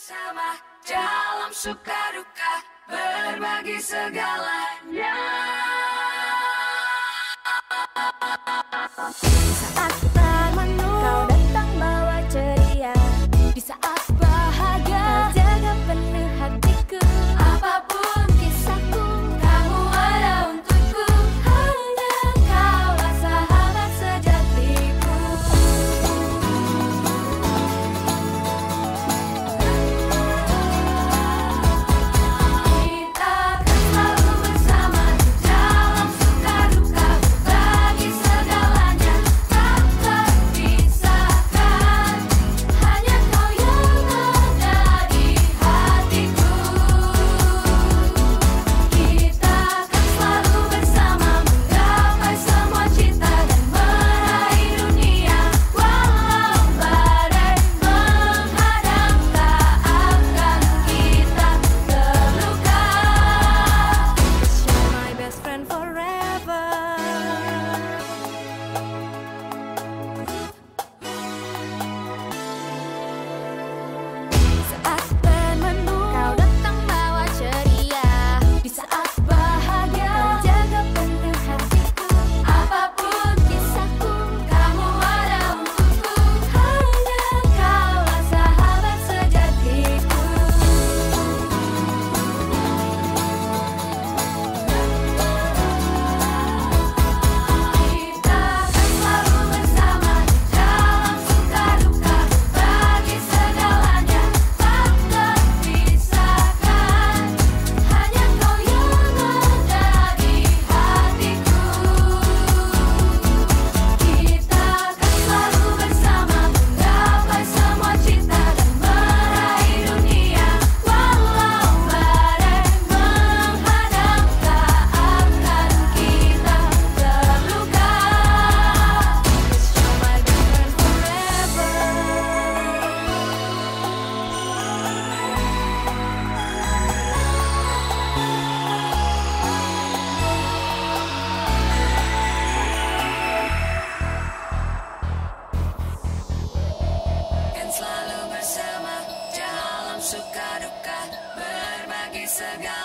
bersama dalam suka duka, berbagi segalanya. Di saat termenung, kau datang bawa ceria. Di saat bahagia, kau jaga penuh hatiku. Apapun kisahku, kamu ada untukku. Hanya kaulah sahabat sejatiku. Kita akan selalu bersama dalam suka duka, berbagi segalanya, tak terpisahkan. Hanya kau yang ada di hatiku. Kita akan selalu bersama, menggapai semua cita dan meraih dunia. Walau badai menghadang, tak akan kita terluka. You're my best friend forever. Saat termenung, kau datang bawa ceria. Di saat bahagia, kau jaga penuh hatiku. Apapun kisahku, kamu ada untukku. Hanya kaulah sahabat sejatiku. Kita akan selalu bersama dalam suka duka, berbagi segalanya, tak terpisahkan. Hanya kau yang ada di hatiku. Kita akan selalu bersama, menggapai semua cita dan meraih dunia. Walau badai menghadang, tak akan kita terluka. You're my best friend forever. Kan selalu bersama dalam suka duka, berbagi segala.